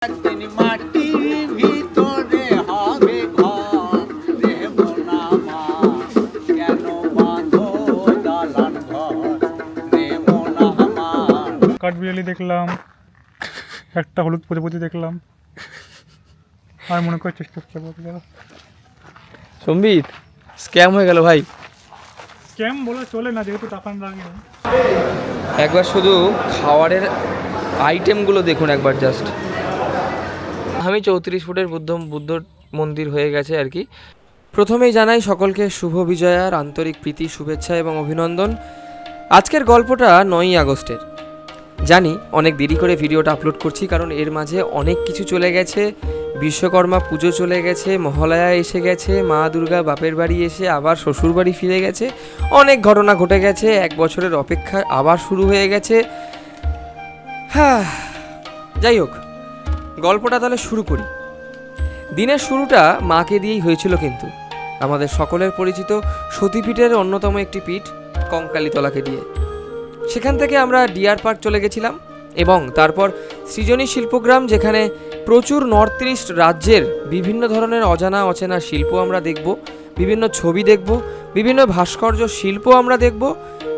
একদিন মাটির ভিতরে হবে ঘর, রে মোনা মা, কেন বাঁধো দালান ঘর, রে মোনা মা। কাঠবিড়ালি দেখলাম, একটা হলুদ প্রজাপতি দেখলাম, আর মনে করে চেষ্টা করতে গেল। সম্বিত স্ক্যাম হয়ে গেল ভাই। স্ক্যাম বলে চলে না, যেহেতু টাকা লাগে। একবার শুধু খাওয়ারের আইটেমগুলো দেখুন একবার জাস্ট। আমি 34 ফুটের বুদ্ধ মন্দির হয়ে গেছে আর কি। প্রথমেই জানাই সকলকে শুভ বিজয়ার আন্তরিক প্রীতি, শুভেচ্ছা এবং অভিনন্দন। আজকের গল্পটা 9ই আগস্টের। জানি অনেক দেরি করে ভিডিওটা আপলোড করছি, কারণ এর মাঝে অনেক কিছু চলে গেছে। বিশ্বকর্মা পুজো চলে গেছে, মহালয়া এসে গেছে, মা দুর্গা বাপের বাড়ি এসে আবার শ্বশুর বাড়ি ফিরে গেছে, অনেক ঘটনা ঘটে গেছে। 1 বছরের অপেক্ষা আবার শুরু হয়ে গেছে। হ্যাঁ, যাই হোক, গল্পটা তাহলে শুরু করি। দিনের শুরুটা মাকে দিয়েই হয়েছিল, কিন্তু আমাদের সকলের পরিচিত সতীপীঠের অন্যতম একটি পীঠ কঙ্কালীতলাকে দিয়ে। সেখান থেকে আমরা ডিয়ার পার্ক চলে গেছিলাম এবং তারপর সৃজনী শিল্পগ্রাম, যেখানে প্রচুর নর্থ ইস্ট রাজ্যের বিভিন্ন ধরনের অজানা অচেনা শিল্প আমরা দেখব, বিভিন্ন ছবি দেখব, বিভিন্ন ভাস্কর্য শিল্প আমরা দেখব,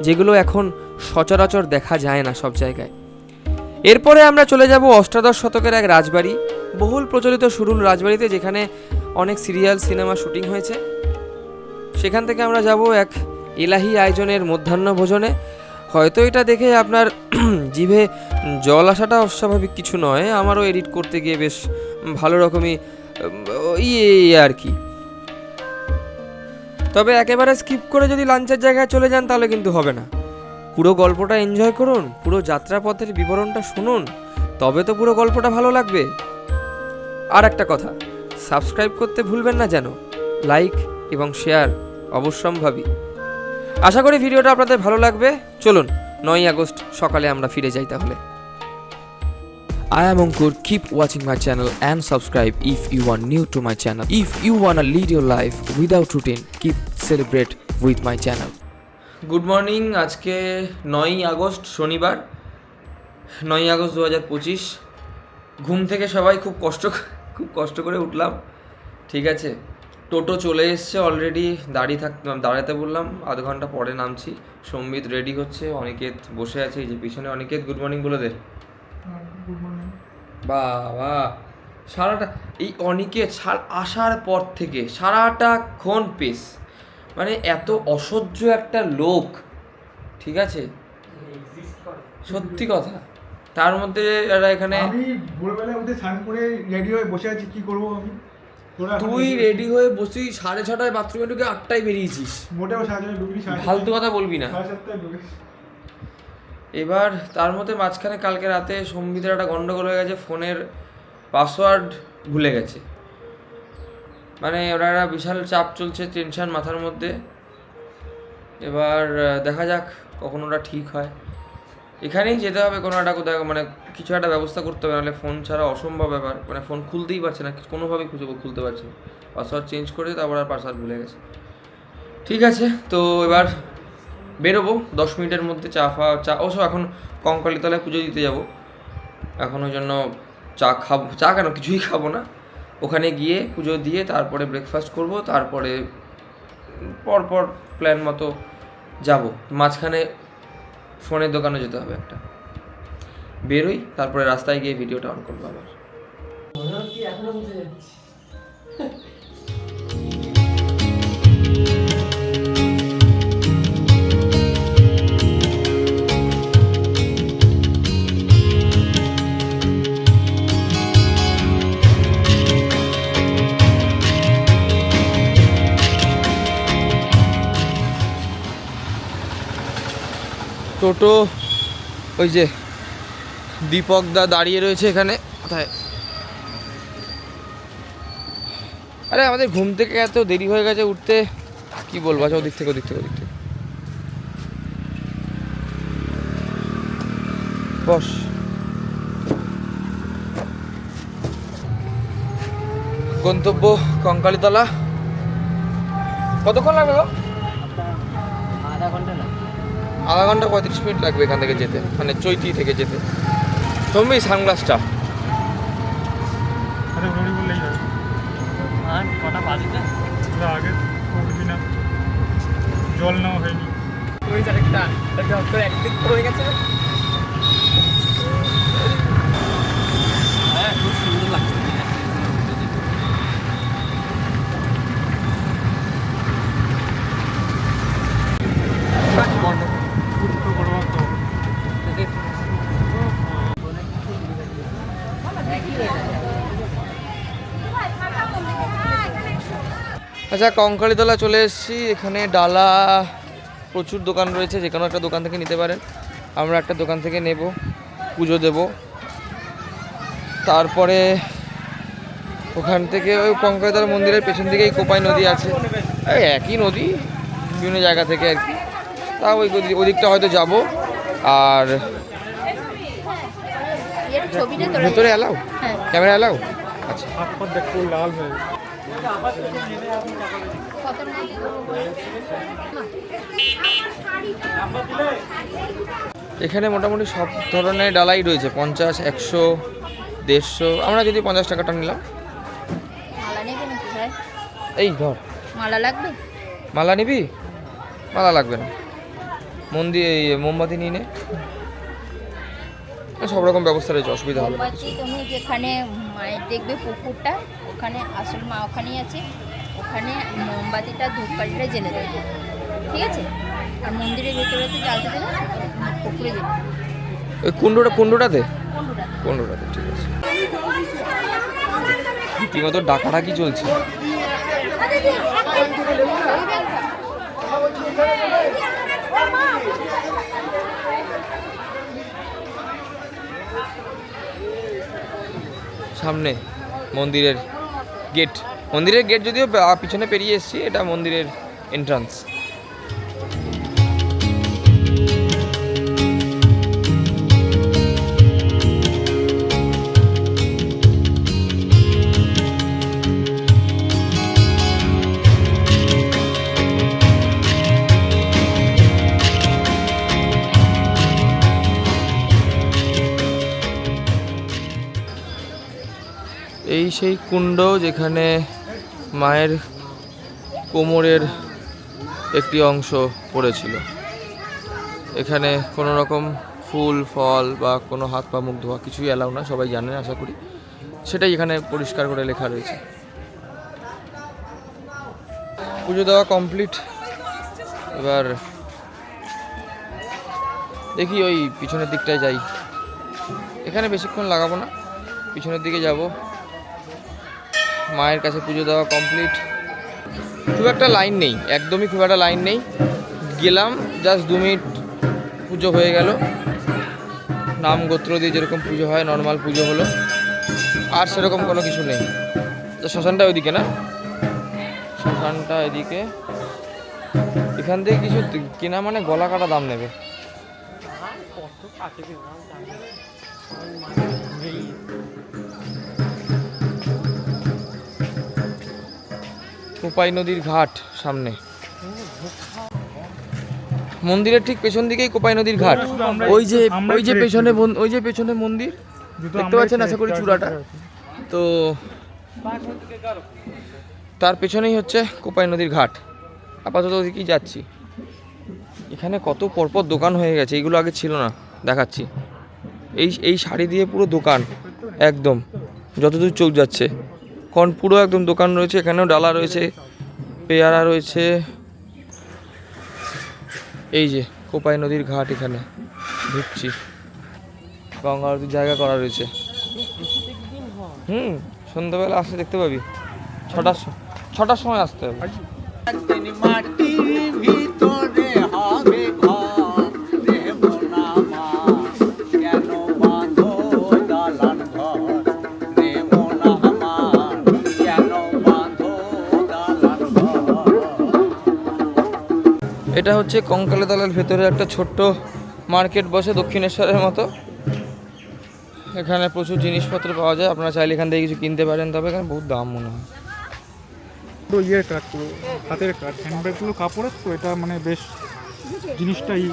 যেগুলো এখন সচরাচর দেখা যায় না সব জায়গায়। এরপরে আমরা চলে যাব অষ্টাদশ শতকের এক রাজবাড়ি, বহুল প্রচলিত সুরুল রাজবাড়িতে, যেখানে অনেক সিরিয়াল সিনেমা শুটিং হয়েছে। সেখান থেকে আমরা যাব এক এলাহি আয়োজনের মধ্যাহ্ন ভোজনে। হয়তো এটা দেখে আপনার জিভে জল আসাটা অস্বাভাবিক কিছু নয়, আমারও এডিট করতে গিয়ে বেশ ভালো রকমই আর কি। তবে একেবারে স্কিপ করে যদি লাঞ্চের জায়গায় চলে যান তাহলে কিন্তু হবে না। পুরো গল্পটা এনজয় করুন, পুরো যাত্রাপথের বিবরণটা শুনুন, তবে তো পুরো গল্পটা ভালো লাগবে। আর একটা কথা, সাবস্ক্রাইব করতে ভুলবেন না যেন, লাইক এবং শেয়ার অবশ্যম্ভাবী। আশা করি ভিডিওটা আপনাদের ভালো লাগবে। চলুন 9ই আগস্ট সকালে আমরা ফিরে যাই তাহলে। I am Ankur. Keep watching my channel and subscribe if you are new to my channel. If you wanna lead your life without routine, keep celebrate with my channel. Good morning. আজকে 9ই August শনিবার, 9ই August 2025। ঘুম থেকে সবাই খুব কষ্ট করে উঠলাম, ঠিক আছে। টোটো চলে এসছে অলরেডি, দাঁড়াতে বললাম, আধ ঘন্টা পরে নামছি। সম্বিত রেডি হচ্ছে, অনিকেত বসে আছে এই যে পিছনে। অনিকেত গুড মর্নিং বলে দে। Good morning. বাবা, সারাটা এই অনিকেত আসার পর থেকে সারাটাক্ষণ পেস, মানে এত অসহ্য একটা লোক, ঠিক আছে, সত্যি কথা। তার মধ্যে এরা এখানে, আমি ভোরবেলা উঠে স্নান করে রেডি হয়ে বসে আছি, কি করবো আমি। তুই রেডি হয়ে বসি 6:30 বাথরুমে ঢুকে 8টায় বেরিয়েছিস। মোটেও সাজানো ঢুকবি, ফালতু কথা বলবি না। 7:30 ঢুকিস। এবার তার মধ্যে মাঝখানে কালকে রাতে সম্বিতের একটা গন্ডগোল হয়ে গেছে, ফোনের পাসওয়ার্ড ভুলে গেছে। মানে ওরা একটা বিশাল চাপ চলছে, টেনশন মাথার মধ্যে। এবার দেখা যাক কখন ওটা ঠিক হয়। এখানেই যেতে হবে কোনো একটা কোথাও, মানে কিছু একটা ব্যবস্থা করতে হবে, নাহলে ফোন ছাড়া অসম্ভব ব্যাপার। মানে ফোন খুলতেই পারছে না, কোনোভাবেই খুলতে পারছে না। পাসওয়ার্ড চেঞ্জ করে তারপর আর পাসওয়ার্ড ভুলে গেছে। ঠিক আছে, তো এবার বেরোবো 10 মিনিটের মধ্যে। চা অবশ্য এখন কঙ্কালীতলায় পুজো দিতে যাব, এখন ওই জন্য চা কেন, কিছুই খাবো না। ওখানে গিয়ে পুজো দিয়ে তারপরে ব্রেকফাস্ট করব, তারপরে পরপর প্ল্যান মতো যাব। মাঝখানে ফোনের দোকানে যেতে হবে একটা, বেরোই, তারপরে রাস্তায় গিয়ে ভিডিওটা অন করবো আবার। টোটো ওই যে দীপক দা দাঁড়িয়ে রয়েছে এখানে। কোথায়? আরে আমাদের ঘুম থেকে এত দেরি হয়ে গেছে উঠতে, কি বলবো। আচ্ছা, ওদিক থেকে বস। গন্তব্য কঙ্কালীতলা। কতক্ষণ লাগবে গো? আধা ঘন্টা 35 মিনিট লাগবে এখান থেকে যেতে, মানে চৈতি থেকে যেতে। তুমি সানগ্লাসটা আগে উঠবি না, জল নেওয়া হয়নি। ওই একটা একদিক পড়ে গেছে। হ্যাঁ, খুব সুন্দর লাগছে। আচ্ছা, কঙ্কালীতলা চলে এসেছি। এখানে ডালা প্রচুর দোকান রয়েছে, যে কোনো একটা দোকান থেকে নিতে পারেন। আমরা একটা দোকান থেকে নেব, পুজো দেব। তারপরে ওখান থেকে ওই কঙ্কালীতলা মন্দিরের পেছন দিকেই কোপাই নদী আছে, এই একই নদী বিভিন্ন জায়গা থেকে আর কি। তা ওদিকটা হয়তো যাব। আর ভেতরে অ্যালাউ, ক্যামেরা অ্যালাউ? আচ্ছা, দেখো লাল হয়ে এখানে মোটামুটি সব ধরনের ডালাই রয়েছে, 50, 100, 150। আমরা যদি 50 টাকাটা নিলাম। এই ধর, মালা লাগবে? মালা নিবি? মালা লাগবে না, মন্দির এই মোমবাতি নিয়ে নে। সব রকম ব্যবস্থা রয়েছে, অসুবিধা হবে না। মোমবাতি তুমি যেখানে মায়ের দেখবে পুকুরটা, ওখানে আসল মা ওখানেই আছে। ওখানে মোমবাতিটা ধূপকাঠিটা জেলে দেবে, ঠিক আছে? আর মন্দিরের ভেতরে তো জ্বালতে দেবে, পুকুরে যেতে ওই কুণ্ডটাতে কোনটা কুণ্ডটাতে ঠিক আছে। রীতিমতো ডাকাডাকি চলছে। সামনে মন্দিরের গেট, যদিও পিছনে পেরিয়ে এসেছি, এটা মন্দিরের এন্ট্রান্স। এই সেই কুণ্ড যেখানে মায়ের কোমরের একটি অংশ পড়েছিল। এখানে কোনো রকম ফুল ফল বা কোনো হাত পা মুখ ধোয়া কিছুই অ্যালাউ না, সবাই জানেন আশা করি। সেটাই এখানে পরিষ্কার করে লেখা রয়েছে। পুজো দেওয়া কমপ্লিট। এবার দেখি ওই পিছনের দিকটায় যাই। এখানে বেশিক্ষণ লাগাবো না, পিছনের দিকে যাব। মায়ের কাছে পুজো দেওয়া কমপ্লিট। খুব একটা লাইন নেই, একদমই খুব একটা লাইন নেই। গেলাম, জাস্ট 2 মিনিট পুজো হয়ে গেল। নাম গোত্র দিয়ে যেরকম পুজো হয় নর্মাল পুজো হলো, আর সেরকম কোনো কিছু নেই। তো শ্মশানটা ওইদিকে না, শ্মশানটা এদিকে। এখান থেকে কিছু কেনা মানে গলা কাটা দাম নেবে। কোপাই নদীর ঘাট সামনে, মন্দিরের ঠিক পেছন দিকেই কোপাই নদীর ঘাট। ওই যে পেছনে মন্দির দেখতে পাচ্ছেন আশা করি, চূড়াটা। তো তার পেছনেই হচ্ছে কোপাই নদীর ঘাট। আপাতত ওদিকেই যাচ্ছি। এখানে কত পরপর দোকান হয়ে গেছে, এইগুলো আগে ছিল না, দেখাচ্ছি। এই শাড়ি দিয়ে পুরো দোকান একদম, যতদূর চোখ যাচ্ছে কারণ পুরো একদম দোকান রয়েছে। এখানেও ডালা রয়েছে, পেয়ারা রয়েছে। এই যে কোপাই নদীর ঘাট, এখানে ঢুকছি। গঙ্গা আরতির জায়গা করা রয়েছে। সন্ধ্যাবেলা আসলে দেখতে পাবি। 6টার সময় আসতে হবে। মাটির ভিতরে হবে ঘর, দেব না মা কেন বাঁধো দালান ঘর, দেব না মা কেন বাঁধো দালান ঘর। এটা হচ্ছে কঙ্কালীতলার ভেতরে একটা ছোট্ট মার্কেট বসে, দক্ষিণেশ্বরের মতো। এখানে প্রচুর জিনিসপত্র পাওয়া যায়, আপনারা চাইলে এখান থেকে কিছু কিনতে পারেন, তবে এখানে বহুত দাম মনে হয়। পুরো ইয়ের কাজ, পুরো হাতের কাজ, হ্যান্ডব্যাগগুলো কাপড়ের। তো এটা মানে বেশ জিনিসটাই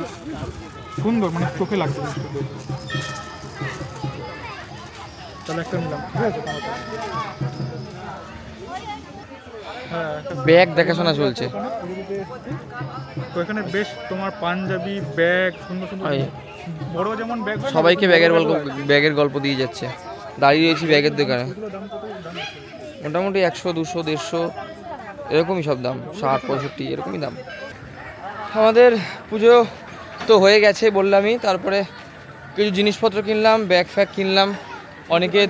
সুন্দর, মানে চোখে লাগছে জিনিসটা দেখে। তাহলে একটা নিলাম, ঠিক আছে? হ্যাঁ ব্যাগ দেখাশোনা চলছে। তো এখানে বেশ তোমার পাঞ্জাবি ব্যাগ সুন্দর সুন্দর হয়। বড় যেমন ব্যাগ হয় না, সবাইকে ওরকম ব্যাগের বড় গল্প, ব্যাগও আছে। ব্যাগের গল্প দিয়ে যাচ্ছে। দাঁড়িয়ে রয়েছি ব্যাগের দোকানে, এগুলোর দাম কত? দাম আছে? মোটামুটি 100, 200, 150 এরকমই সব দাম, 60, 65 এরকমই দাম। আমাদের পুজো তো হয়ে গেছে বললামই, তারপরে কিছু জিনিসপত্র কিনলাম, ব্যাগ ফ্যাগ কিনলাম, অনেকে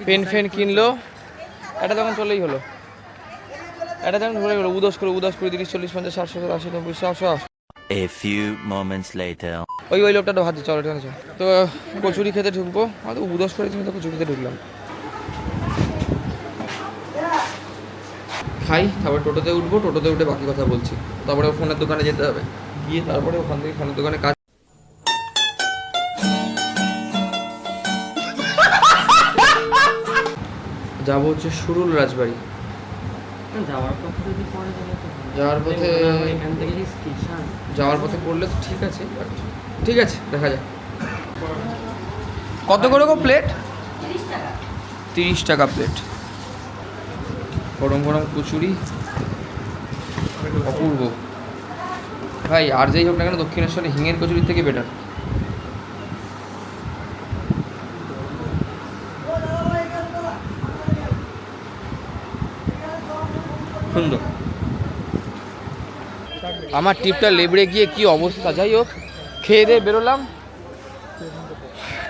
পেন ফেন কিনলো। এটা তখন চলেই হলো, এটা তখন ধরে গেলো উদাস করে 30, 40, 50, 60, 70, 80, 90, 100। A few moments later. ওই লোকটা তো ভাবছে চলো ঠিক আছে। তো কচুরি খেতে ঢুকবো, আমি তো উদাস করে তো কচুরি খেতে ঢুকলাম। খাই, তারপর টোটোতে উঠবো, টোটোতে উঠে বাকি কথা বলছি। তারপরে ফোনের দোকানে যেতে হবে, গিয়ে তারপরে ওখান থেকে ফোনের দোকানে কাজ। যাবো হচ্ছে সুরুল রাজবাড়ি। যাওয়ার পথে করলে তো ঠিক আছে, ঠিক আছে দেখা যাক। কত করে গো প্লেট? 30 টাকা প্লেট। গরম গরম কচুরি, অপূর্ব ভাই। আর যেই হোক না কেন দক্ষিণেশ্বরে হিঙের কচুরির থেকে বেটার। সুন্দর। আমার ট্রিপটা লেবড়ে গিয়ে কি অবস্থা, যাই হোক খেয়ে দিয়ে বেরোলাম।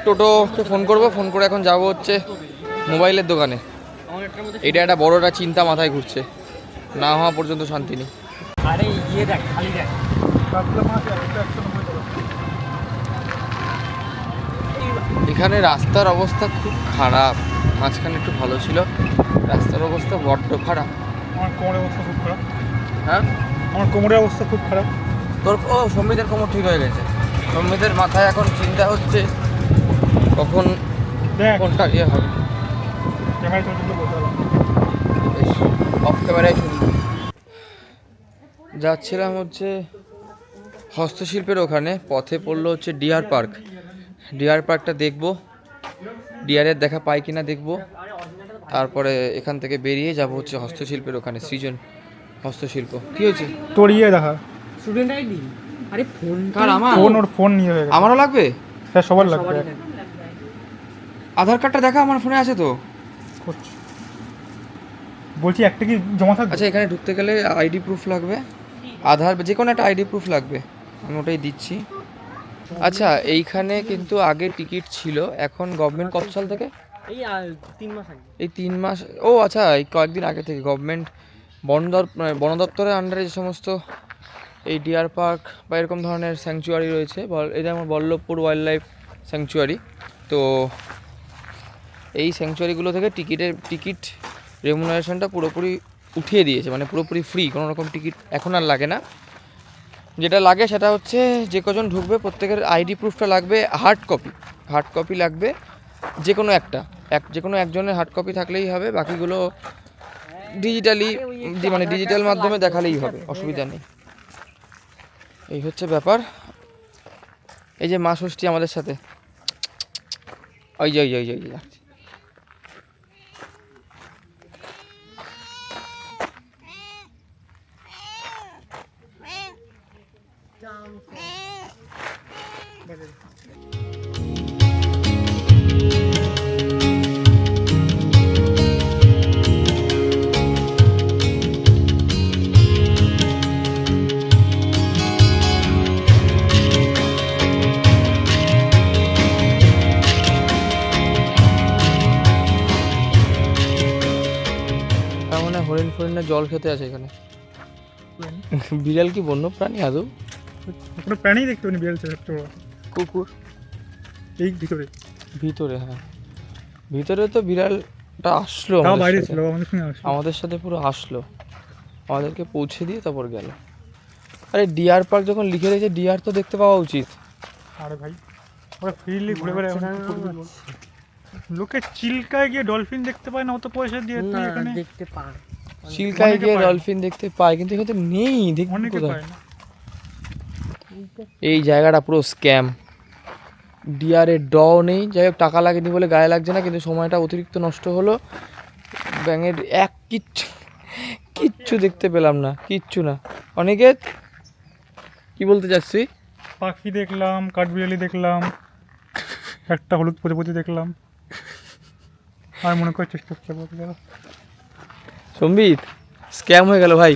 টোটোকে ফোন করবো, ফোন করে এখন যাবো হচ্ছে মোবাইলের দোকানে। এটা একটা বড়টা চিন্তা মাথায় ঘুরছে, না হওয়া পর্যন্ত শান্তি নেই। আরে ইয়ে দেখ খালি দেখ কাতলা মাছ আর এটা 190 টাকা। এখানে রাস্তার অবস্থা খুব খারাপ, মাঝখানে একটু ভালো ছিল, রাস্তার অবস্থা বড্ড খারাপ। আমার কোমরের অবস্থা খুব খারাপ। হ্যাঁ আমার কোমরের অবস্থা খুব খারাপ। তোর ও সম্বিতের কোমর ঠিক হয়ে গেছে। সম্বিতের মাথায় এখন চিন্তা হচ্ছে কখন দেখ কোনটা ইয়ে হবে। ক্যামেরা চলতে বলতে হবে। বেশ অফ ক্যামেরায় শুনি। যাচ্ছিলাম হচ্ছে হস্তশিল্পের ওখানে, পথে পড়লো হচ্ছে ডিয়ার পার্ক। ডিয়ার পার্কটা দেখবো, ডিয়ারের দেখা পাই কিনা দেখবো। তারপরে এখান থেকে বেরিয়ে যাব হচ্ছে হস্তশিল্পের ওখানে, সৃজন হস্তশিল্প। কি হয়েছে তোর ইয়ে দেখা স্টুডেন্ট আইডি? আরে ফোন কার? আমার? ফোন, ওর ফোন নিয়ে হয়ে গেছে। আমারও লাগবে? হ্যাঁ সবার লাগবে। আধার কার্ডটা দেখা আমার ফোনে আছে তো। করছি বলছি একটা কি জমা থাকবে? আচ্ছা এখানে ঢুকতে গেলে আইডি প্রুফ লাগবে, আধার যে কোনো একটা আইডি প্রুফ লাগবে, আমি ওটাই দিচ্ছি। আচ্ছা এইখানে কিন্তু আগে টিকিট ছিল, এখন গভর্নমেন্ট কত সাল থেকে? এই 3 মাস আগে। এই 3 মাস? ও আচ্ছা, এই কয়েকদিন আগে থেকে গভর্নমেন্ট বন দপ্তরের আন্ডারে যে সমস্ত এই ডিয়ার পার্ক বা এরকম ধরনের স্যাংচুয়ারি রয়েছে, এই যেমন বল্লভপুর ওয়াইল্ড লাইফ স্যাংচুয়ারি, তো এই স্যাংচুয়ারিগুলো থেকে টিকিট রেমুনারেশনটা পুরোপুরি উঠিয়ে দিয়েছে, মানে পুরোপুরি ফ্রি, কোনো রকম টিকিট এখন আর লাগে না। যেটা লাগে সেটা হচ্ছে যে কজন ঢুকবে প্রত্যেকের আইডি প্রুফটা লাগবে, হার্ড কপি লাগবে, যে কোনো যে কোনো একজনের হার্ড কপি থাকলেই হবে, বাকিগুলো ডিজিটালি মানে ডিজিটাল মাধ্যমে দেখালেই হবে, অসুবিধা নেই। এই হচ্ছে ব্যাপার। এই যে মা ষষ্ঠী আমাদের সাথে, ওই যে হরিণ জল খেতে আছে এখানে। বিড়াল কি বন্য প্রাণী আদৌ? কোনো প্রাণী দেখতে পানি, বিড়াল ছিল ছোট। কুকুর এই ভিতরে হ্যাঁ, ভিতরে তো বিড়ালটা আসলো, তাও বাইরে ছিল, আমাদের সঙ্গে আসলো। আমাদের সাথে পুরো আসলো, আমাদেরকে পৌঁছে দিয়ে তারপর গেল। আরে ডিয়ার পার্ক যখন লিখে রয়েছে, ডিয়ার তো দেখতে পাওয়া উচিত। আরে ভাই ওরা ফ্রিলি ঘুরে বেড়ায়, লোকে চিল্কায় গিয়ে ডলফিন দেখতে পায় না, অত পয়সা দিয়ে তুই এখানে দেখতে পার। চিল্কায় গিয়ে ডলফিন দেখতে পায়, কিন্তু এখানে নেই, দেখবি অনেকে কোথায়? পায় না। এই জায়গাটা পুরো স্ক্যাম, ডিয়ারের ড নেই, যাই হোক টাকা লাগেনি বলে গায়ে লাগছে না, কিন্তু সময়টা অতিরিক্ত নষ্ট হলো। ব্যাঙের কিচ্ছু দেখতে পেলাম না, কিচ্ছু না। অনিকেত কি বলতে চাচ্ছি? পাখি দেখলাম, কাঠবিড়ালি দেখলাম, একটা হলুদ প্রজাপতি দেখলাম, আর মনে করার চেষ্টা করতে গেল। সম্বিত স্ক্যাম হয়ে গেল ভাই।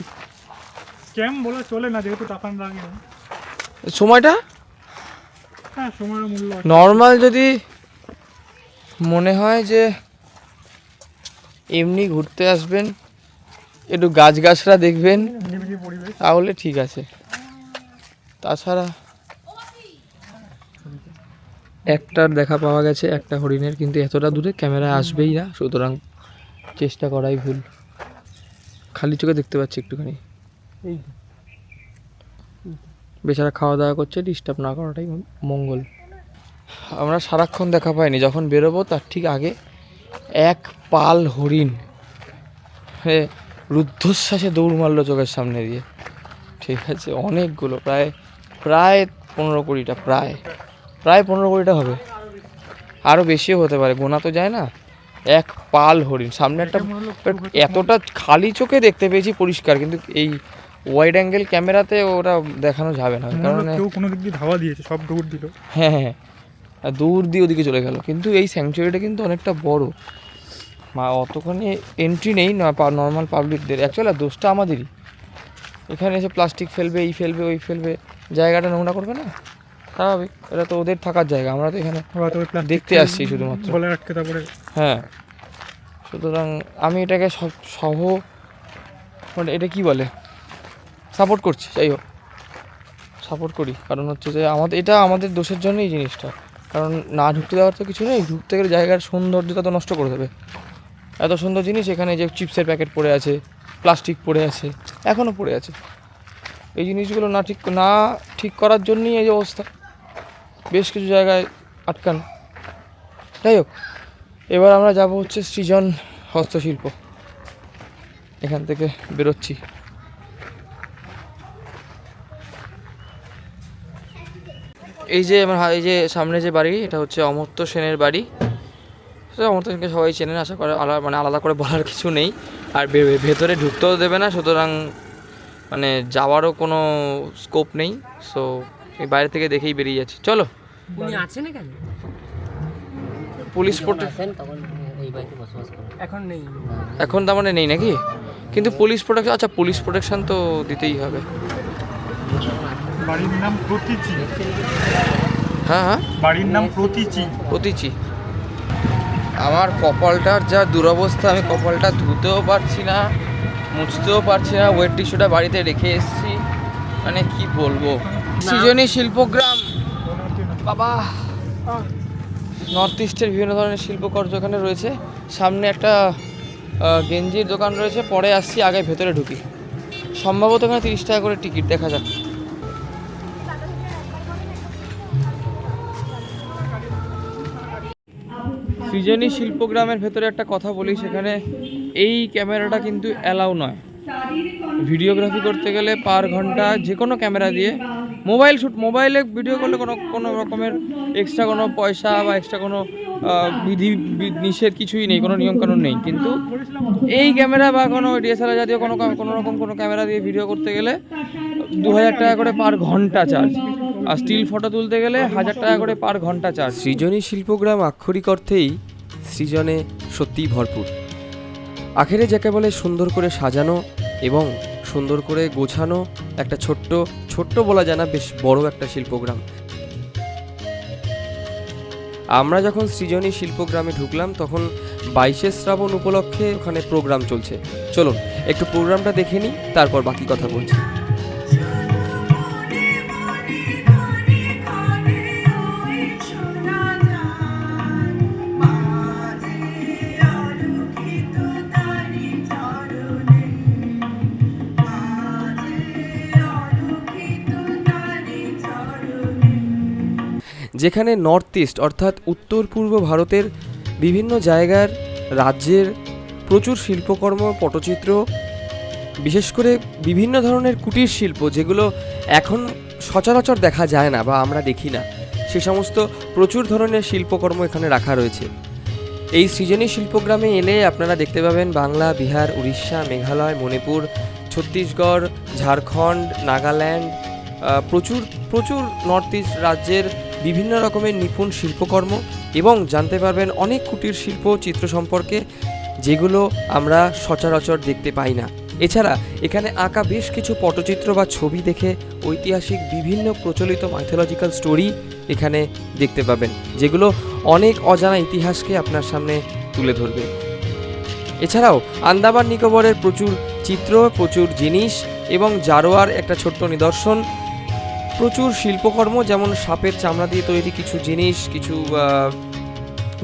স্ক্যাম বলে চলে না, যেহেতু টাকা লাগে না। সময়টা হ্যাঁ, সময়ের মূল্য আছে। নর্মাল যদি মনে হয় যে এমনি ঘুরতে আসবেন, একটু গাছগাছরা দেখবেন, নিরিবিলি পরিবেশ। তাহলে ঠিক আছে। তাছাড়া একটার দেখা পাওয়া গেছে, একটা হরিণের, কিন্তু এতটা দূরে ক্যামেরা আসবেই না, সুতরাং চেষ্টা করাই ভুল। খালি চোখে দেখতে পাচ্ছি একটুখানি। এই বেচারা খাওয়া দাওয়া করছে, ডিস্টার্ব না করাটাই মঙ্গল। আমরা সারাক্ষণ দেখা পাইনি, যখন বেরোবো তার ঠিক আগে এক পাল হরিণ রুদ্ধশ্বাসে দৌড় মারলো চোখের সামনে দিয়ে। ঠিক আছে, অনেকগুলো, প্রায় প্রায় 15-20টা, প্রায় 15-20টা হবে, আরও বেশিও হতে পারে, গোনা তো যায় না। এক পাল হরিণ সামনে একটা, এতটা খালি চোখে দেখতে পেয়েছি পরিষ্কার, কিন্তু এই ওয়াইড অ্যাঙ্গেল ক্যামেরাতে ওরা দেখানো যাবে না, কারণ কেউ কোনো দিক দিয়ে ধাওয়া দিয়েছে, সব দৌড় দিল। হ্যাঁ হ্যাঁ, দূর দিয়ে ওদিকে চলে গেল। কিন্তু এই স্যাংচুয়ারিটা কিন্তু অনেকটা বড়, অতখানি এন্ট্রি নেই নর্মাল পাবলিকদের। অ্যাকচুয়ালি দোষটা আমাদেরই, এখানে এসে প্লাস্টিক ফেলবে, এই ফেলবে, ওই ফেলবে, জায়গাটা নোংরা করবে না, স্বাভাবিক, এটা তো ওদের থাকার জায়গা, আমরা তো এখানে দেখতে আসছি শুধুমাত্র। হ্যাঁ, সুতরাং আমি এটাকে সহ মানে এটা কি বলে, সাপোর্ট করছি। যাই হোক, সাপোর্ট করি, কারণ হচ্ছে যে এটা আমাদের দোষের জন্যই জিনিসটা, কারণ না ঢুকতে দেওয়ার তো কিছু নেই, ঢুকতে গেলে জায়গার সৌন্দর্যতা তো নষ্ট করে দেবে। এত সুন্দর জিনিস, এখানে যে চিপসের প্যাকেট পড়ে আছে, প্লাস্টিক পড়ে আছে, এখনও পড়ে আছে, এই জিনিসগুলো না ঠিক করার জন্যই এই অবস্থা, বেশ কিছু জায়গায় আটকান। যাই হোক, এবার আমরা যাব হচ্ছে সৃজন হস্তশিল্প, এখান থেকে বেরোচ্ছি। এই যে এই যে সামনে যে বাড়ি, এটা হচ্ছে অমর্ত্য সেনের বাড়ি। অমর্ত্য সেনকে সবাই চেনেন, আশা করে আলাদা করে বলার কিছু নেই। আর ভেতরে ঢুকতেও দেবে না, সুতরাং মানে যাওয়ারও কোনো স্কোপ নেই। সো এই বাইরে থেকে দেখেই বেরিয়ে যাচ্ছি। চলো। উনি আছেন এখানে? পুলিশ এখন নেই, এখন তার মানে নেই নাকি? কিন্তু পুলিশ প্রোটেকশন, আচ্ছা পুলিশ প্রোটেকশন তো দিতেই হবে। বাড়ির নাম প্রতীচি। হ্যাঁ হ্যাঁ, বাড়ির নাম প্রতীচি। প্রতীচি। আমার কপালটার যা দুরবস্থা, আমি কপালটা ধুতেও পারছি না, মুছতেও পারছি না, ওয়েট টিস্যুটা বাড়িতে রেখে এসেছি, মানে কি বলবো। সৃজনী শিল্পগ্রাম, বাবা, নর্থ ইস্টের বিভিন্ন ধরনের শিল্পকর্য এখানে রয়েছে। সামনে একটা গেঞ্জির দোকান রয়েছে, পরে আসছি, আগে ভেতরে ঢুকি। সম্ভবত এখানে 30 টাকা করে টিকিট, দেখা যাক। সৃজনী শিল্পগ্রামের ভেতরে একটা কথা বলি, সেখানে এই ক্যামেরাটা কিন্তু অ্যালাউ নয়। ভিডিওগ্রাফি করতে গেলে পার ঘন্টা যে কোনো ক্যামেরা দিয়ে, মোবাইলে ভিডিও করলে কোনো রকমের এক্সট্রা কোনো পয়সা বা এক্সট্রা কোনো বিধি নিষেধ কিছুই নেই, কোনো নিয়মকানুন নেই। কিন্তু এই ক্যামেরা বা কোনো ডিএসএলআর জাতীয় কোনো ক্যামেরা দিয়ে ভিডিও করতে গেলে 2000 টাকা করে পার ঘন্টা চার্জ, আর স্টিল ফটো তুলতে গেলে 1000 টাকা করে পার ঘন্টা চার্জ। সৃজনী শিল্পগ্রাম আক্ষরিক অর্থেই সৃজনে সত্যিই ভরপুর। আখেরে যাকে বলে সুন্দর করে সাজানো এবং সুন্দর করে গোছানো একটা ছোট্ট বলা যায় না, বেশ বড় একটা শিল্পগ্রাম। আমরা যখন সৃজনী শিল্পগ্রামে ঢুকলাম তখন 22শে শ্রাবণ উপলক্ষে ওখানে প্রোগ্রাম চলছে। চলুন একটু প্রোগ্রামটা দেখে নিই, তারপর বাকি কথা বলছি। যেখানে নর্থ ইস্ট অর্থাৎ উত্তর পূর্ব ভারতের বিভিন্ন জায়গার রাজ্যের প্রচুর শিল্পকর্ম, পটচিত্র, বিশেষ করে বিভিন্ন ধরনের কুটির শিল্প যেগুলো এখন সচরাচর দেখা যায় না বা আমরা দেখি না, সে সমস্ত প্রচুর ধরনের শিল্পকর্ম এখানে রাখা রয়েছে। এই সৃজনী শিল্পগ্রামে এলে আপনারা দেখতে পাবেন বাংলা, বিহার, উড়িষ্যা, মেঘালয়, মণিপুর, ছত্তিশগড়, ঝাড়খণ্ড, নাগাল্যান্ড, প্রচুর প্রচুর নর্থ ইস্ট রাজ্যের বিভিন্ন রকমের নিপুণ শিল্পকর্ম এবং জানতে পারবেন অনেক কুটির শিল্প চিত্র সম্পর্কে, যেগুলো আমরা সচরাচর দেখতে পাই না। এছাড়া এখানে আঁকা বেশ কিছু পটচিত্র বা ছবি দেখে ঐতিহাসিক বিভিন্ন প্রচলিত মাইথোলজিক্যাল স্টোরি এখানে দেখতে পাবেন, যেগুলো অনেক অজানা ইতিহাসকে আপনার সামনে তুলে ধরবে। এছাড়াও আন্দামান নিকোবরের প্রচুর চিত্র, প্রচুর জিনিস এবং জারোয়ার একটা ছোট্ট নিদর্শন, প্রচুর শিল্পকর্ম, যেমন সাপের চামড়া দিয়ে তৈরি কিছু জিনিস, কিছু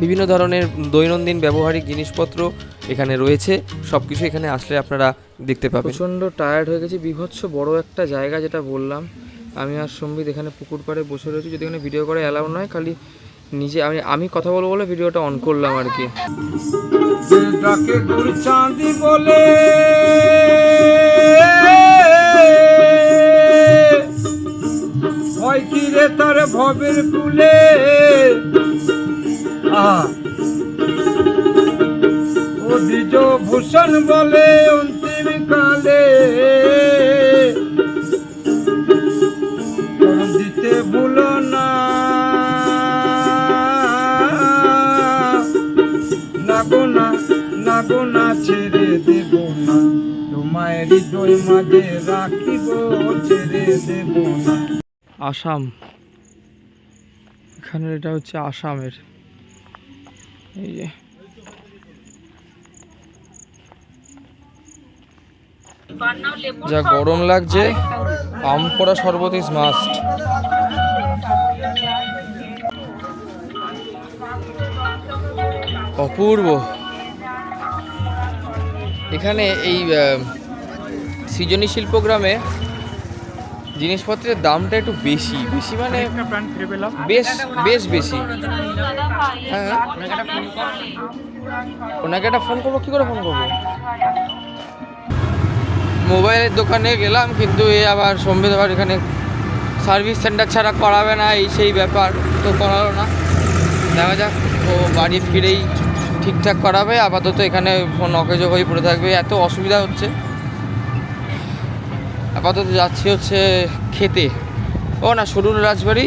বিভিন্ন ধরনের দৈনন্দিন ব্যবহারিক জিনিসপত্র এখানে রয়েছে। সব কিছু এখানে আসলে আপনারা দেখতে পাবেন। প্রচণ্ড টায়ার্ড হয়ে গেছি, বিভৎস বড় একটা জায়গা, যেটা বললাম। আমি আর সম্বিত এখানে পুকুর পাড়ে বসে রয়েছি, যদি এখানে ভিডিও করে অ্যালাউ নয়, খালি নিজে আমি কথা বলবো বলে ভিডিওটা অন করলাম আর কি। ডাকে গুরচাঁদি বলে হয় কি রে তার ভবের কুলে, ও দ্বিজ ভূষণ বলে অন্তিম কালে দিতে ভুলো না, নাগোনা ছেড়ে দেব না, তোমায় হৃদয় মাঝে রাখিব, ছেড়ে দেব না। আসাম, এখানে এটা হচ্ছে আসামের, এই যে যা গরম লাগছে, আম পোড়া শরবত ইজ মাস্ট। অপূর্ব। এখানে এই সৃজনী শিল্পগ্রামে জিনিসপত্রের দামটা একটু বেশি বেশি, মানে বেশ বেশ বেশি। হ্যাঁ, ওনাকে একটা ফোন করবো, কী করে ফোন করবো? মোবাইলের দোকানে গেলাম, কিন্তু এ আবার সম্বিত আবার এখানে সার্ভিস সেন্টার ছাড়া করাবে না, এই সেই ব্যাপার, তো করালো না। দেখা যাক, ও বাড়ি ফিরেই ঠিকঠাক করাবে। আপাতত এখানে ফোন অকেজো হয়ে পড়ে থাকবে, এত অসুবিধা হচ্ছে। আপাতত যাচ্ছি হচ্ছে খেতে, ও না সরুল রাজবাড়ি,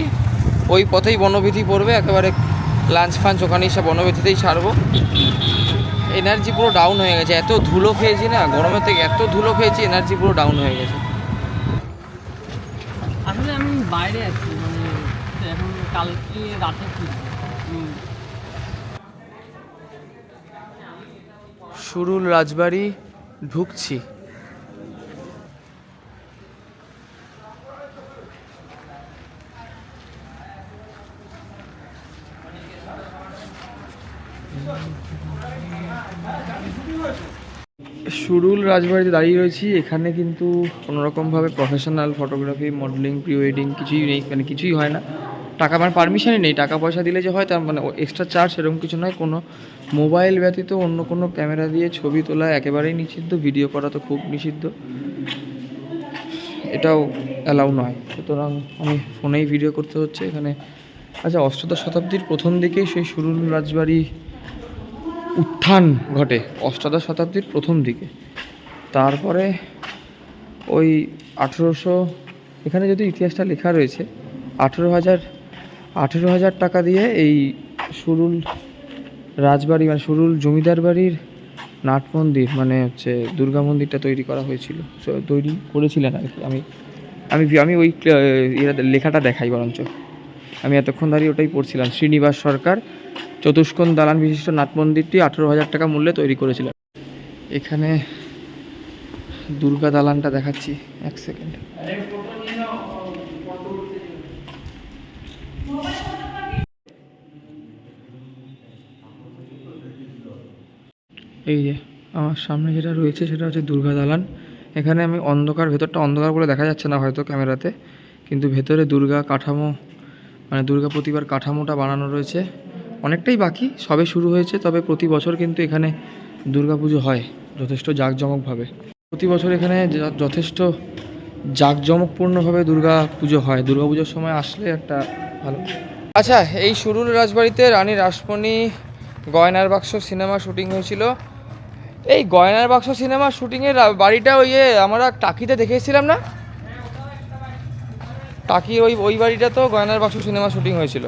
ওই পথেই বনবিথি পড়বে, একেবারে লাঞ্চ ফাঞ্চ ওখানেই সব বনবিথিতেই ছাড়বো। এনার্জি পুরো ডাউন হয়ে গেছে, এত ধুলো খেয়েছি না, গরমের থেকে এত ধুলো খেয়েছি, এনার্জি পুরো ডাউন হয়ে গেছে। আসলে আমি বাইরে আছি, মানে এখন কালকে রাতে ফিরবো। সরুল রাজবাড়ি ঢুকছি। সরুল রাজবাড়িতে দাঁড়িয়ে রয়েছি। এখানে কিন্তু কোনোরকমভাবে professional photography, modeling, pre wedding কিছুই নেই, মানে কিছুই হয় না। টাকা মানে পারমিশনই নেই, টাকা পয়সা দিলে যে হয় তার মানে এক্সট্রা চার্জ সেরকম কিছু নয়। কোনো মোবাইল ব্যতীত অন্য কোনো ক্যামেরা দিয়ে ছবি তোলা একেবারেই নিষিদ্ধ, ভিডিও করা তো খুব নিষিদ্ধ, এটাও অ্যালাউ নয়। সুতরাং আমি ফোনেই ভিডিও করতে হচ্ছে এখানে। আচ্ছা, অষ্টাদশ শতাব্দীর প্রথম দিকেই সেই সরুল রাজবাড়ি উত্থান ঘটে, অষ্টাদশ শতাব্দীর প্রথম দিকে। তারপরে ওই 1800, এখানে যদি ইতিহাসটা লেখা রয়েছে, 18,000 টাকা দিয়ে এই সরুল রাজবাড়ি মানে সরুল জমিদার বাড়ির নাট মন্দির, মানে হচ্ছে দুর্গা মন্দিরটা তৈরি করা হয়েছিল, তৈরি করেছিলেন আর কি। আমি ওই লেখাটা দেখাই বরঞ্চ, আমি এতক্ষণ দাঁড়িয়ে ওটাই পড়ছিলাম। শ্রীনিবাস সরকার চতুষ্কোণ দালান বিশিষ্ট নাট মন্দিরটি 18,000 টাকা মূল্যে তৈরি করেছিলেন। এখানে দুর্গা দালানটা দেখাচ্ছি, এক সেকেন্ড। এই যে আমার সামনে যেটা রয়েছে সেটা হচ্ছে দুর্গা দালান। এখানে আমি অন্ধকার, ভেতরটা অন্ধকার বলে দেখা যাচ্ছে না হয়তো ক্যামেরাতে, কিন্তু ভেতরে দুর্গা কাঠামো, মানে দুর্গা প্রতিমার কাঠামোটা বানানো রয়েছে। অনেকটাই বাকি, সবে শুরু হয়েছে, তবে প্রতি বছর কিন্তু এখানে দুর্গা পুজো হয় যথেষ্ট জাঁকজমকভাবে। প্রতি বছর এখানে যথেষ্ট জাঁকজমকপূর্ণভাবে দুর্গা পুজো হয়। দুর্গা পুজোর সময় আসলে একটা ভালো। আচ্ছা, এই সরুল রাজবাড়িতে রানী রাসমণি গয়নার বাক্স সিনেমা শুটিং হয়েছিল। এই গয়নার বাক্স সিনেমা শুটিংয়ের বাড়িটা ওই আমরা টাকিতে দেখেছিলাম না, টাকি ওই বাড়িটা তো গয়নার বাক্স সিনেমা শুটিং হয়েছিল।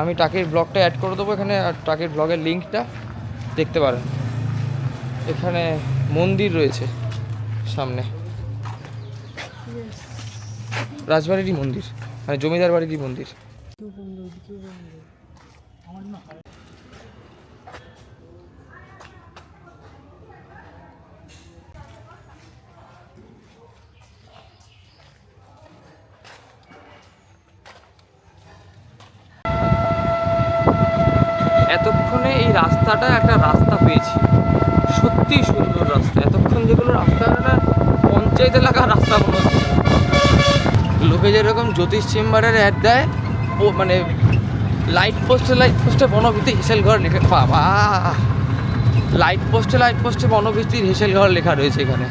আমি টাকির ব্লগটা অ্যাড করে দেবো এখানে, আর টাকির ব্লগের লিঙ্কটা দেখতে পারেন। এখানে মন্দির রয়েছে সামনে, রাজবাড়িরই মন্দির, মানে জমিদার বাড়িরই মন্দির। এতক্ষণে এই রাস্তাটা একটা রাস্তা পেয়েছি, সত্যি সুন্দর রাস্তা। এতক্ষণ যেগুলো রাস্তা না পঞ্চায়েত এলাকার রাস্তা মনে হচ্ছে। লোকে যেরকম জ্যোতিষ চেম্বারের অ্যাড দেয়, ও মানে লাইট পোস্টে বনভীতি হেসেলঘর লেখা, বাবা লাইট পোস্টে বনভীতির হেসেলঘর লেখা রয়েছে এখানে,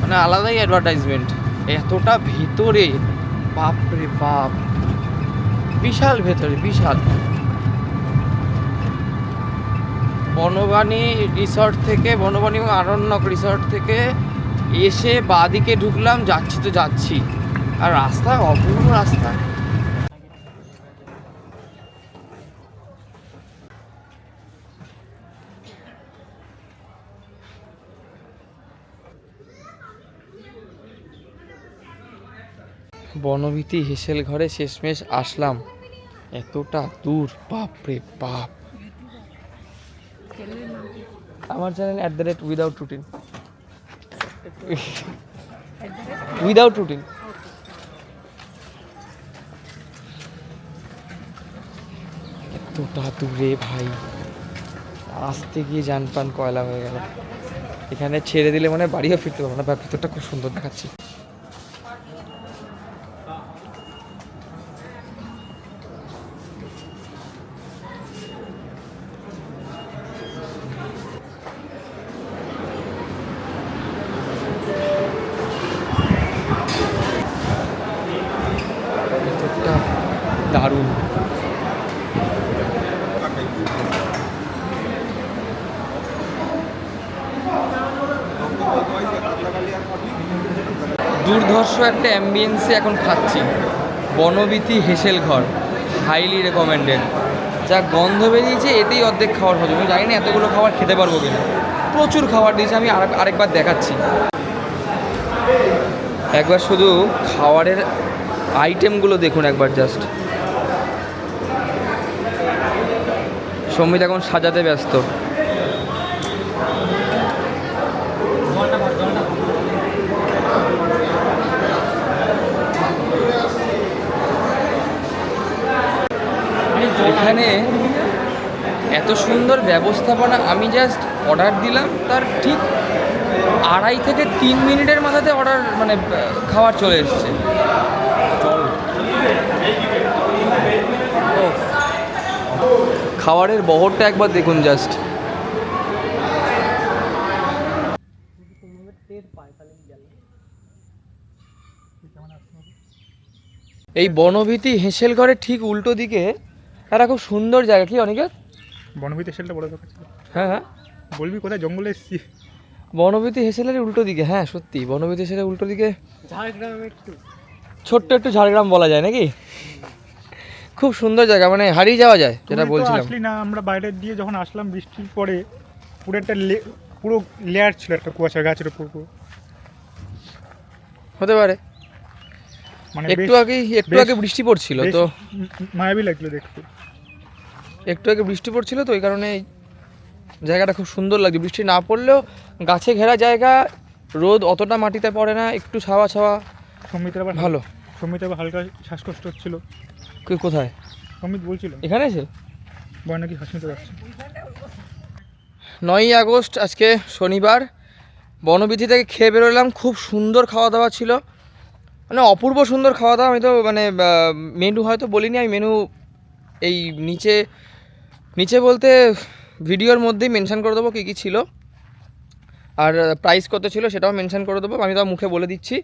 মানে আলাদাই অ্যাডভার্টাইজমেন্ট। এতটা ভিতরে, বাপ রে বাপ, বিশাল ভেতরে, বিশাল। বনবাণী রিসর্ট থেকে, বনবাণী এবং আরণ্যক রিসর্ট থেকে এসে বাঁদিকে ঢুকলাম, যাচ্ছি তো যাচ্ছি, আর রাস্তা অপূর্ব রাস্তা। বনভীতি হেসেল ঘরে শেষমেশ আসলাম, এতটা দূর, বাপ রে বাপ। আমার channel @without routine, without routine. এতটা দূরে ভাই, আসতে গিয়ে জান পান কয়লা হয়ে গেল। এখানে ছেড়ে দিলে মানে বাড়িও ফিরতে পারবো না। ভিতরটা খুব সুন্দর দেখাচ্ছি। দারুণ। দুর্ধর্ষ একটা অ্যাম্বিয়েন্সে এখন খাচ্ছি। বনভীতি হেসেল ঘর, হাইলি রেকমেন্ডেড। যা গন্ধ বেরিয়েছে এতেই অর্ধেক খাবার হজম। আমি জানি না এতগুলো খাবার খেতে পারবো কিনা, প্রচুর খাবার দিয়েছে। আমি আরেকবার দেখাচ্ছি। একবার শুধু খাবারের আইটেমগুলো দেখুন একবার জাস্ট। সম্বিত এখন সাজাতে ব্যস্ত। এখানে এত সুন্দর ব্যবস্থাপনা। আমি জাস্ট অর্ডার দিলাম, তার ঠিক 2.5 থেকে 3 মিনিটের মাথাতে অর্ডার মানে খাবার চলে এসছে। খাবারের বহরটা একবার দেখুন জাস্ট। এই বনভীতি হেসেল ঘরের ঠিক উল্টো দিকে একটা খুব সুন্দর জায়গা। কি অনেকে বনভীতি হেসেলটা বড় দরকার ছিল। হ্যাঁ হ্যাঁ, বলবি কোথায় জঙ্গলে এসেছি? বনভীতি হেসেলের উল্টো দিকে, হ্যাঁ সত্যি বনভীতি হেসেলের উল্টো দিকে ঝাড়গ্রাম, একটু ছোট্ট একটু ঝাড়গ্রাম বলা যায় নাকি। খুব সুন্দর জায়গা, মানে হারিয়ে যাওয়া যায় যেটা বলছিলাম। আসলি না, আমরা বাইরে দিয়ে যখন আসলাম বৃষ্টির পরে পুরো একটা পুরো লেয়ার ছিল একটা কুয়াশা গাছের উপর। হতে পারে, মানে একটু আগে বৃষ্টি পড়ছিল তো, মায়াবী লাগলো দেখতে। একটু আগে বৃষ্টি পড়ছিল তো, ওই কারণে জায়গাটা খুব সুন্দর লাগছে। বৃষ্টি না পড়লেও গাছে ঘেরা জায়গা, রোদ অতটা মাটিতে পড়ে না, একটু ছাওয়া সমিতের আবার ভালো। সমিতের আবার হালকা শ্বাসকষ্ট হচ্ছিল। কোথায়? সমিত বলছিল এখানে এসে বয় নাকি শ্বাস নিতে পারছে। 9ই আগস্ট আজকে শনিবার, বনবীথি থেকে খেয়ে বেরোলাম। খুব সুন্দর খাওয়া দাওয়া ছিল, মানে অপূর্ব সুন্দর খাওয়া দাওয়া। আমি তো মানে মেনু হয়তো বলিনি, আমি মেনু এই নিচে বলতে ভিডিওর মধ্যেই মেনশন করে দেবো কী কী ছিল, আর প্রাইস কত ছিল সেটাও মেনশন করে দেবো। আমি তো মুখে বলে দিচ্ছি।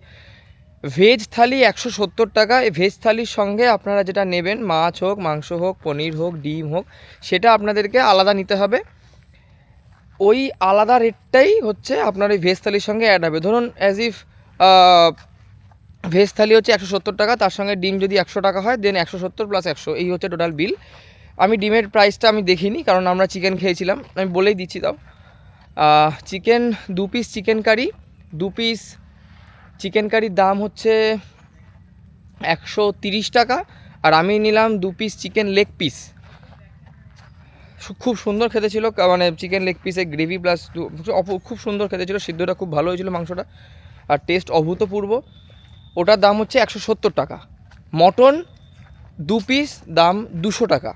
ভেজ থালি 170 টাকা। এই ভেজ থালির সঙ্গে আপনারা যেটা নেবেন, মাছ হোক, মাংস হোক, পনির হোক, ডিম হোক, সেটা আপনাদেরকে আলাদা নিতে হবে। ওই আলাদা রেটটাই হচ্ছে আপনার ওই ভেজ থালির সঙ্গে অ্যাড হবে। ধরুন অ্যাজ ইফ ভেজ থালি হচ্ছে 170 টাকা, তার সঙ্গে ডিম যদি 100 টাকা হয়, দেন 170 + 100, এই হচ্ছে টোটাল বিল। আমি ডিমের প্রাইসটা আমি দেখিনি, কারণ আমরা চিকেন খেয়েছিলাম, আমি বলেই দিচ্ছি। তাও chicken 2 piece chicken curry, 2 piece chicken কারির দাম হচ্ছে 130 টাকা। আর আমি নিলাম 2 পিস চিকেন লেগ পিস। খুব সুন্দর খেতে ছিল, মানে চিকেন লেগ পিসের গ্রেভি প্লাস খুব সুন্দর খেতে ছিল, সিদ্ধটা খুব ভালো হয়েছিল মাংসটা, আর টেস্ট অভূতপূর্ব। ওটার দাম হচ্ছে 170 টাকা। মটন 2 পিস দাম 200 টাকা।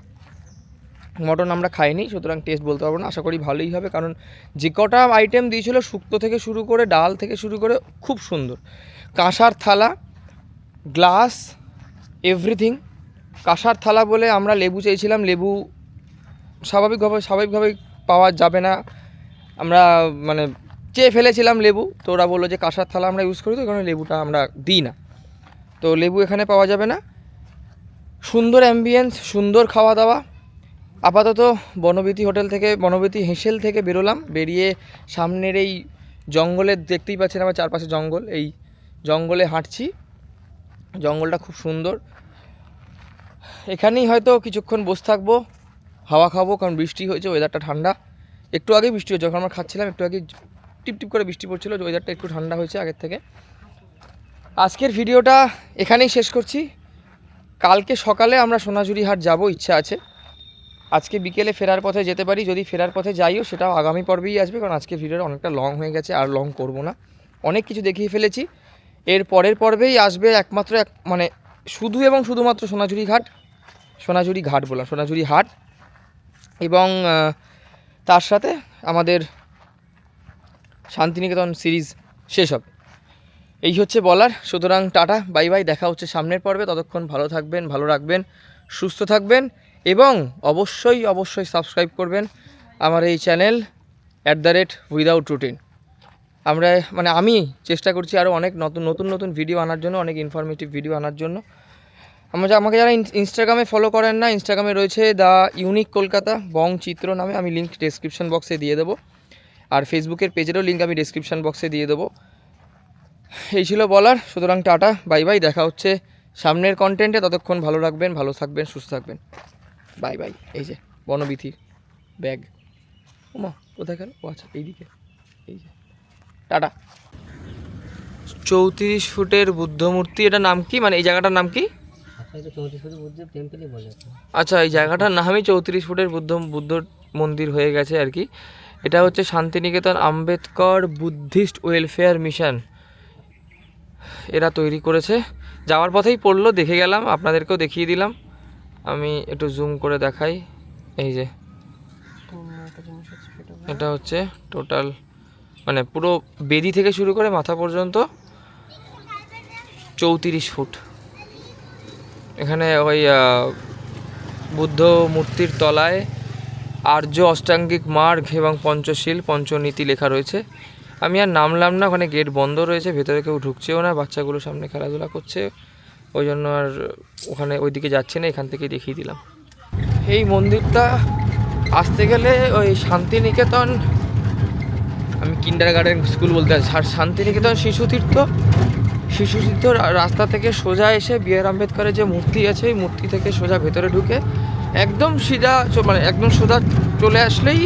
মটন আমরা খাইনি, সুতরাং টেস্ট বলতে পারবো না, আশা করি ভালোই হবে, কারণ যে কটা আইটেম দিয়েছিল, শুক্তো থেকে শুরু করে, ডাল থেকে শুরু করে, খুব সুন্দর। কাঁসার থালা, গ্লাস, এভরিথিং। কাঁসার থালা বলে আমরা লেবু চেয়েছিলাম, লেবু স্বাভাবিকভাবে পাওয়া যাবে না, আমরা মানে চেয়ে ফেলেছিলাম লেবু, তো ওরা বললো যে কাঁসার থালা আমরা ইউজ করি, তো এখানে লেবুটা আমরা দিই না, তো লেবু এখানে পাওয়া যাবে না। সুন্দর অ্যাম্বিয়েন্স, সুন্দর খাওয়া দাওয়া। আপাতত বনবীথি হোটেল থেকে, বনবীথি হেঁসেল থেকে বেরোলাম, বেরিয়ে সামনের এই জঙ্গলে, দেখতেই পাচ্ছেন আমার চারপাশে জঙ্গল, এই জঙ্গলে হাঁটছি। জঙ্গলটা খুব সুন্দর, এখানেই হয়তো কিছুক্ষণ বসে থাকবো, হাওয়া খাবো, কারণ বৃষ্টি হয়েছে, ওয়েদারটা ঠান্ডা। একটু আগেই বৃষ্টি হয়েছে, যখন আমরা খাচ্ছিলাম একটু আগে টিপটিপ করে বৃষ্টি পড়ছিল, ওয়েদারটা একটু ঠান্ডা হয়েছে আগের থেকে। আজকের ভিডিওটা এখানেই শেষ করছি। কালকে সকালে আমরা সোনাঝুরি হাট যাব, ইচ্ছা আছে। আজকে বিকেলে ফেরার পথে যেতে পারি, যদি ফেরার পথে যাইও সেটাও আগামী পর্বেই আসবে, কারণ আজকে ভিডিওটা অনেকটা লং হয়ে গেছে, আর লং করব না, অনেক কিছু দেখিয়ে ফেলেছি। এর পরের পর্বেই আসবে একমাত্র মানে শুধু এবং শুধুমাত্র সোনাঝুরি হাট, এবং তার সাথে আমাদের শান্তিনিকেতন সিরিজ শেষ হবে। এই হচ্ছে বলার। সুতরাং টাটা, বাই বাই, দেখা হচ্ছে সামনের পর্বে। ততক্ষণ ভালো থাকবেন, ভালো রাখবেন, সুস্থ থাকবেন, এবং অবশ্যই সাবস্ক্রাইব করবেন আমার এই চ্যানেল @উইদাউট রুটিন। আমি চেষ্টা করছি আরও অনেক নতুন ভিডিও আনার জন্য, অনেক ইনফরমেটিভ ভিডিও আনার জন্য। আমাকে যারা ইনস্টাগ্রামে ফলো করেন না, ইনস্টাগ্রামে রয়েছে দ্য ইউনিক কলকাতা বং চিত্র নামে, আমি লিঙ্ক ডেসক্রিপশন বক্সে দিয়ে দেবো, আর ফেসবুকের পেজেরও লিঙ্ক আমি ডেসক্রিপশন বক্সে দিয়ে দেবো। এই ছিল বলার। সুতরাং টাটা, বাই বাই, দেখা হচ্ছে সামনের কন্টেন্টে। ততক্ষণ ভালো রাখবেন, ভালো থাকবেন, সুস্থ থাকবেন, বাই বাই। এই যে বনবীথির ব্যাগ, ওমা কোথায় গেল? ও আচ্ছা এইদিকে, এই যে টাটা। 34 ফুটের বুদ্ধ মূর্তি, এটার নাম কি, মানে এই জায়গাটার নাম কি? আচ্ছা, এই জায়গাটার নামই 34 ফুটের বুদ্ধ মন্দির হয়ে গেছে আর কি। এটা হচ্ছে Shantiniketan Ambedkar Buddhist welfare mission, এরা তৈরি করেছে। যাওয়ার পথেই পড়লো, দেখে গেলাম, আপনাদেরকেও দেখিয়ে দিলাম। আমি একটু জুম করে দেখাই, এই যে এটা হচ্ছে টোটাল, মানে পুরো বেদি থেকে শুরু করে মাথা পর্যন্ত 34 ফুট। এখানে ওই বুদ্ধ মূর্তির তলায় আর্য অষ্টাঙ্গিক মার্গ এবং পঞ্চশীল পঞ্চনীতি লেখা রয়েছে। আমি আর নামলাম না, ওখানে গেট বন্ধ রয়েছে, ভেতরে কেউ ঢুকছেও না, বাচ্চাগুলো সামনে খেলাধুলা করছে, ওই জন্য আর ওখানে ওইদিকে যাচ্ছে না, এখান থেকেই দেখিয়ে দিলাম। এই মন্দিরটা আসতে গেলে ওই শান্তিনিকেতন, আমি কিন্ডারগার্টেন স্কুল বলতে আছি, শান্তিনিকেতন শিশুতীর্থ রাস্তা থেকে সোজা এসে বি.আর. আম্বেদকরের যে মূর্তি আছে, এই মূর্তি থেকে সোজা ভেতরে ঢুকে একদম একদম সোজা চলে আসলেই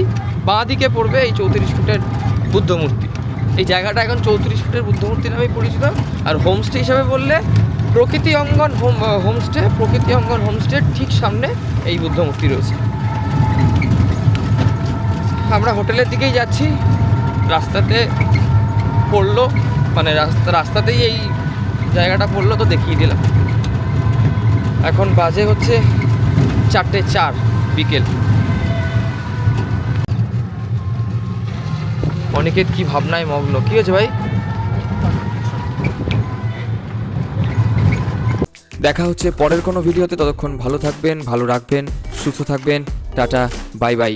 বাঁ দিকে পড়বে এই 34 ফুটের বুদ্ধ মূর্তি। এই জায়গাটা এখন 34 ফুটের বুদ্ধ মূর্তি নামেই পরিচিত। আর হোমস্টে হিসাবে বললে প্রকৃতি অঙ্গন হোমস্টের ঠিক সামনে এই বুদ্ধ মূর্তি রয়েছে। আমরা হোটেলের দিকেই যাচ্ছি, রাস্তাতে পড়লো, মানে রাস্তাতেই এই জায়গাটা পড়লো, তো দেখিয়ে দিলাম। এখন বাজে হচ্ছে 4:04 বিকেল। অনিকেত কি ভাবনায় মগ্ন, কি হয়েছে ভাই? দেখা হচ্ছে পরের কোনো ভিডিওতে, ততক্ষণ ভালো থাকবেন, ভালো রাখবেন, সুস্থ থাকবেন, টাটা, বাই বাই।